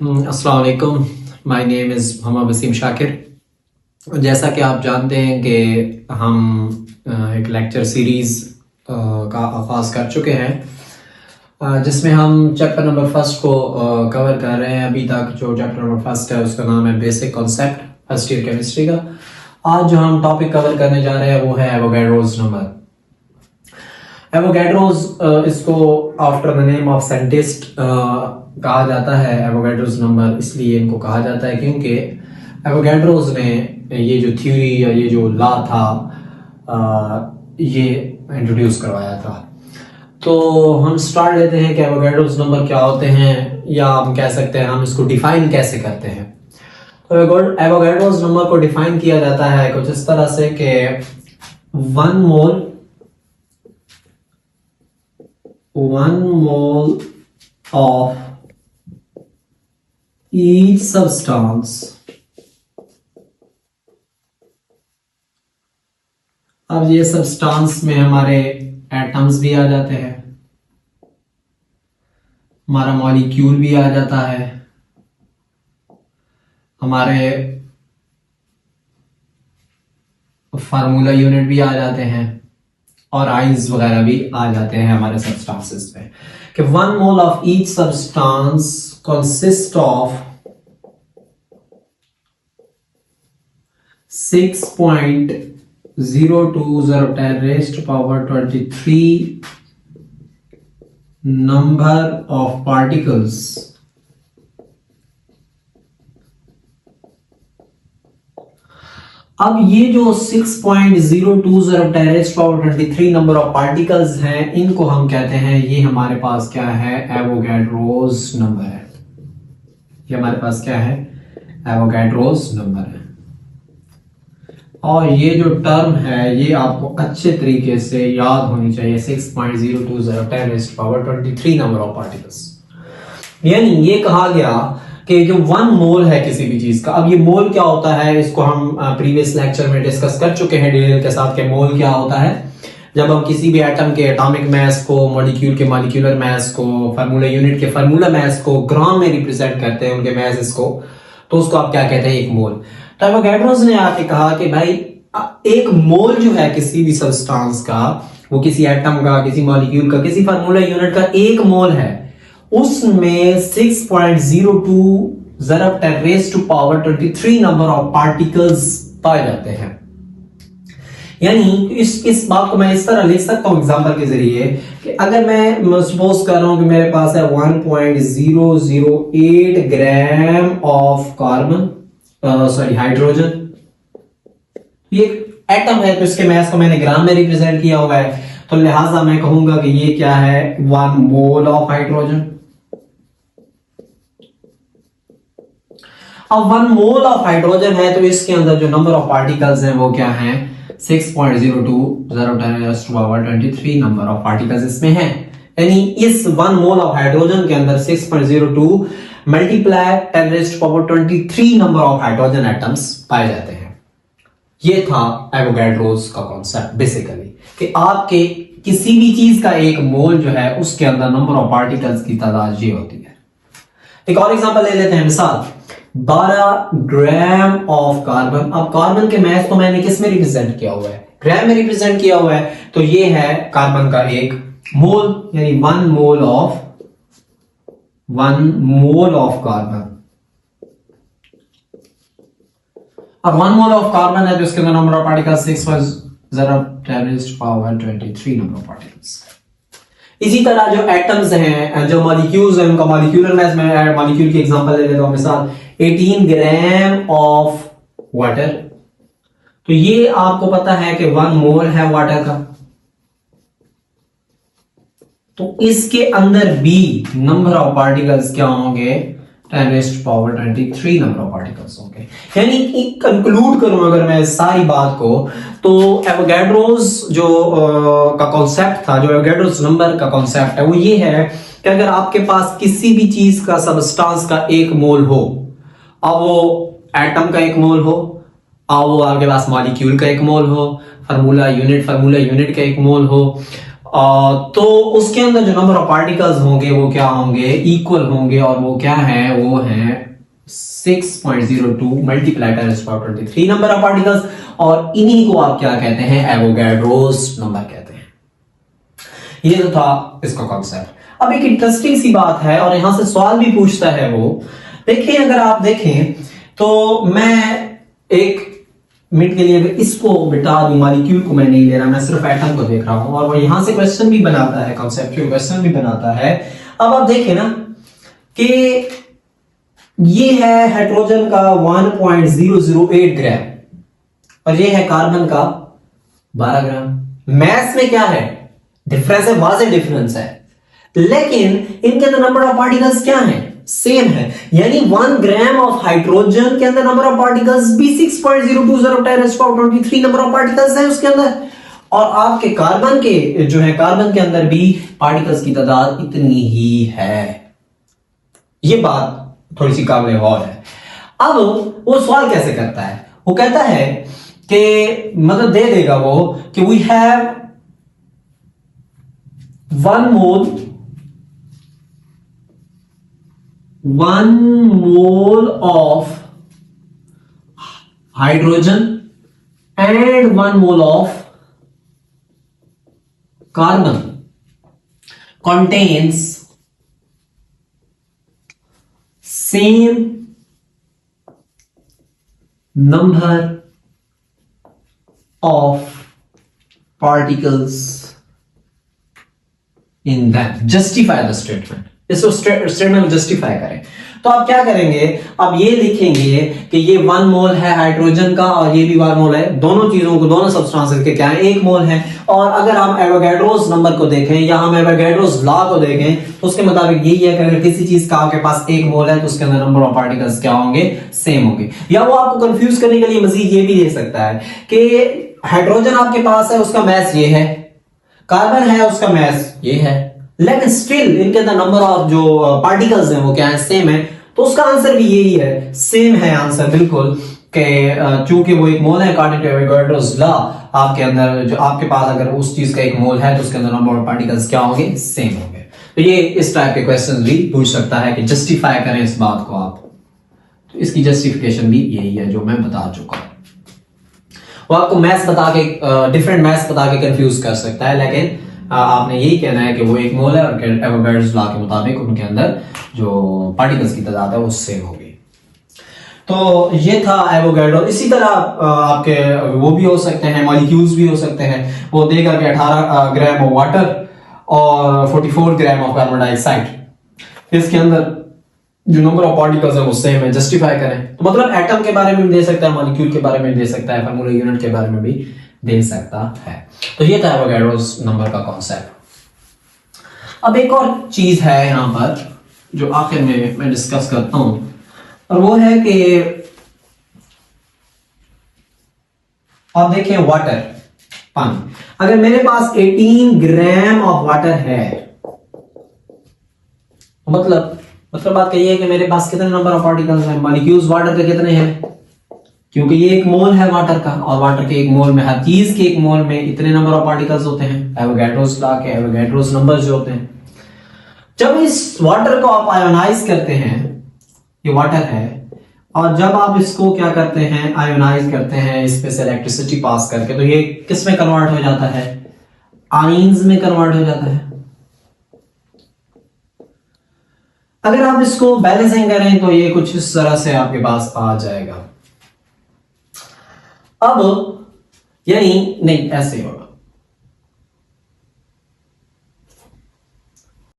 अस्सलाम वालेकुम। My name is Mohammad Wasim Shakir. जैसा कि आप जानते हैं कि हम एक लेक्चर सीरीज़ का आगाज़ कर चुके हैं जिसमें हम चैप्टर नंबर फर्स्ट को कवर कर रहे हैं। अभी तक जो चैप्टर नंबर फर्स्ट है उसका नाम है basic concept first year chemistry का। आज जो हम टॉपिक कवर करने जा रहे हैं वो है एवोगाड्रोस नंबर। एवोगाड्रोस इसको after the name of scientist कहा जाता है। एवोगाड्रोस नंबर इसलिए इनको कहा जाता है क्योंकि एवोगाड्रोस ने ये जो थ्योरी या ये जो लॉ था ये इंट्रोड्यूस करवाया था। तो हम स्टार्ट लेते हैं कि एवोगाड्रोस नंबर क्या होते हैं, या हम कह सकते हैं हम इसको डिफाइन कैसे करते हैं। तो एवोगाड्रोस नंबर को डिफाइन किया जाता है कुछ इस तरह से कि 1 मोल of each substance अब ये सब्सटेंस में हमारे एटम्स भी आ जाते हैं, हमारा मॉलिक्यूल भी आ जाता है, हमारे फार्मूला यूनिट भी आ जाते हैं और आइंस वगैरह भी आ जाते हैं हमारे सब्सटेंसेस में। कि 1 mole of each substance consist of 6.02010⁻23 number of particles. अब ये जो 6.02010⁻23 नंबर ऑफ पार्टिकल्स हैं, इनको हम कहते हैं, ये हमारे पास क्या है, एवोगाड्रोस नंबर है। ये हमारे पास क्या है, एवोगाड्रोस नंबर है। और ये जो टर्म है ये आपको अच्छे तरीके से याद होनी चाहिए, 6.02010⁻23 नंबर ऑफ पार्टिकल्स। यानी ये कहा गया कि जो 1 मोल है किसी भी चीज का। अब ये मोल क्या होता है इसको हम प्रीवियस लेक्चर में डिस्कस कर चुके हैं डिटेल के साथ कि मोल क्या होता है। जब हम किसी भी एटम के एटॉमिक मास को, मॉलिक्यूल के मॉलिक्यूलर मास को, फार्मूला यूनिट के फार्मूला मास को ग्राम में रिप्रेजेंट करते हैं, उनके मासेस को, तो उसको आप क्या कहते हैं, एक मोल। तो एवोगाड्रोस ने आके कहा कि भाई एक मोल जो है किसी भी सब्सटेंस का, वो किसी एटम का, किसी मॉलिक्यूल का, किसी फार्मूला यूनिट का एक मोल है, उसमें 6.0210⁻23 नंबर ऑफ पार्टिकल्स पाए जाते हैं। यानी इस बात को मैं इस तरह लिख सकता हूं एग्जांपल के जरिए कि अगर मैं सपोज कर रहा हूं कि मेरे पास है 1.008 ग्राम ऑफ कार्बन, हाइड्रोजन। ये एटम है तो इसके मास को मैंने ग्राम में रिप्रेजेंट किया हुआ है, तो लिहाजा मैं कहूंगा कि ये क्या है, 1 मोल ऑफ हाइड्रोजन। अब 1 मोल ऑफ हाइड्रोजन है तो इसके अंदर जो नंबर ऑफ पार्टिकल्स हैं वो क्या हैं, 6.02010⁻23 नंबर ऑफ पार्टिकल्स इसमें हैं। यानी इस 1 मोल ऑफ हाइड्रोजन के अंदर 6.02 multiply 10⁻23 number of hydrogen atoms पाए जाते हैं। ये था एवोगाड्रोस का कॉन्सेप्ट बेसिकली, कि आपके किसी भी चीज का एक मोल जो है उसके अंदर नंबर ऑफ पार्टिकल्स की तादाद ये होती है। एक और एग्जांपल ले लेते हैं, मिसाल 12 ग्राम ऑफ कार्बन। अब कार्बन के मास को मैंने किस में रिप्रेजेंट किया हुआ है, ग्राम में रिप्रेजेंट किया हुआ है, तो ये है कार्बन का एक मोल, यानी 1 मोल ऑफ कार्बन। अब 1 मोल ऑफ कार्बन है तो इसके अंदर number of particles 6.010⁻23 number of particles. इसी तरह जो एटम्स हैं, जो मॉलिक्यूल्स हैं, उनका मॉलिक्यूलर मास, मैं मॉलिक्यूल की एग्जांपल ले लेता हूं, मिसाल 18 ग्राम ऑफ वाटर। तो ये आपको पता है कि 1 मोल है वाटर का, तो इसके अंदर भी नंबर ऑफ पार्टिकल्स क्या होंगे, 10⁻23 नंबर ऑफ पार्टिकल्स होंगे। यानी कंक्लूड करूं अगर मैं सारी बात को, तो एवोगाड्रोस जो का कॉन्सेप्ट था, जो एवोगाड्रोस नंबर का कॉन्सेप्ट है वो ये है कि अगर आपके पास किसी भी चीज का, सब्सटेंस का एक मोल हो, अब वो एटम का एक मोल हो, अब वो आपके पास मॉलिक्यूल का एक मोल हो, फार्मूला यूनिट का एक मोल हो, तो उसके अंदर जो नंबर ऑफ पार्टिकल्स होंगे वो क्या होंगे, इक्वल होंगे, और वो क्या है, वो है 6.02 मल्टीप्लाई 10⁻23 नंबर ऑफ पार्टिकल्स, और इन्हीं को आप क्या कहते हैं, एवोगैड्रोस नंबर कहते हैं। ये तो था इसका कॉन्सेप्ट। अब एक इंटरेस्टिंग सी बात है, और यहां से सवाल भी पूछता है वो, देखिए अगर आप देखें तो मैं एक मिनट के लिए अगर इसको मिटा दूं, मॉलिक्यूल को मैं नहीं ले रहा, मैं सिर्फ एटम को देख रहा हूं, और वो यहां से क्वेश्चन भी बनाता है, कॉन्सेप्चुअल क्वेश्चन भी बनाता है। अब आप देखें ना कि ये है हाइड्रोजन का 1.008 ग्राम, और ये है कार्बन का 12 ग्राम। मैथ में क्या है, डिफरेंस है, वाज़ेह डिफरेंस है, लेकिन इनके अंदर नंबर ऑफ पार्टिकल्स क्या है, सेम है। यानी 1 ग्राम ऑफ हाइड्रोजन के अंदर नंबर ऑफ पार्टिकल्स भी 6.020 नंबर ऑफ पार्टिकल्स है उसके अंदर, और आपके कार्बन के जो है, कार्बन के अंदर भी पार्टिकल्स की तादाद इतनी ही है। ये बात थोड़ी सी काबिल गौर है। अब वो सवाल कैसे करता है, वो कहता है कि मतलब दे देगा वो कि we have 1 mole of hydrogen and 1 mole of carbon contains same number of particles in them. Justify the statement. इसको स्टेटमेंट जस्टिफाई करें, तो आप क्या करेंगे, अब ये लिखेंगे कि ये 1 मोल है हाइड्रोजन का, और ये भी 1 मोल है, दोनों चीजों को, दोनों सब्सटेंसेस के क्या है, 1 मोल है। और अगर हम एवोगैड्रोस नंबर को देखें या हम एवोगैड्रोस लॉ को देखें तो उसके मुताबिक यही है कि अगर किसी चीज का आपके पास 1 मोल है तो उसके अंदर नंबर ऑफ पार्टिकल्स क्या होंगे, सेम होंगे। या वो आपको कंफ्यूज करने के लिए मजीद ये भी दे सकता है कि हाइड्रोजन आपके पास है, उसका मैस ये है, कार्बन है, उसका मैस ये है, लेकिन स्टिल इनके अंदर नंबर ऑफ जो पार्टिकल्स हैं वो क्या है, सेम है। तो उसका आंसर भी यही है, सेम है आंसर बिल्कुल, कि चूंकि वो 1 मोल है, अकॉर्डिंग टू एवोगैड्रोस लॉ, आपके अंदर जो आपके पास अगर उस चीज का 1 मोल है तो उसके अंदर नंबर ऑफ पार्टिकल्स क्या होंगे, सेम होंगे। तो ये इस टाइप के क्वेश्चन भी पूछ सकता है कि जस्टिफाई करें इस बात को आप। तो इसकी जस्टिफिकेशन भी यही है जो मैं बता चुका हूं। वो आपको मैथ्स बता के, डिफरेंट मैथ्स बता के कंफ्यूज कर सकता है, लेकिन आपने यही कहना है कि वो 1 मोल है, और एवोगैड्रोस लॉ के मुताबिक उनके अंदर जो पार्टिकल्स की तादाद है वो सेम होगी। तो ये था एवोगैड्रो। इसी तरह आपके वो भी हो सकते हैं, मॉलिक्यूल्स भी हो सकते हैं। वो देगा कि 18 ग्राम ऑफ वाटर और 44 ग्राम ऑफ कार्बन डाइऑक्साइड, इसके अंदर जो नंबर ऑफ पार्टिकल्स है वो सेम है, जस्टिफाई करें। तो मतलब एटम के बारे में भी दे सकता है, मॉलिक्यूल के बारे में दे सकता है, फार्मूला यूनिट के बारे में भी दे सकता है। तो ये था एवोगैड्रोस नंबर का कॉन्सेप्ट। अब एक और चीज है यहां पर जो आखिर में मैं डिस्कस करता हूं, और वो है कि आप देखें वाटर, पानी। अगर मेरे पास 18 ग्राम ऑफ वाटर है, मतलब बात कही है कि मेरे पास कितने नंबर ऑफ पार्टिकल्स हैं, मॉलिक्यूल्स वाटर के कितने हैं, क्योंकि ये 1 मोल है वाटर का, और वाटर के 1 मोल में, हर चीज के 1 मोल में इतने नंबर ऑफ पार्टिकल्स होते हैं, एवोगैड्रोस लॉ के एवोगैड्रोस नंबर जो होते हैं। जब इस वाटर को आप आयोनाइज करते हैं, ये वाटर है, और जब आप इसको क्या करते हैं, आयोनाइज करते हैं, इस पे से इलेक्ट्रिसिटी पास करके, तो ये किस में कन्वर्ट हो जाता है, आयंस में कन्वर्ट हो जाता है। अगर आप इसको बैलेंसिंग करें तो ये कुछ इस तरह से आपके पास आ जाएगा। अब यानी नहीं, ऐसे होगा,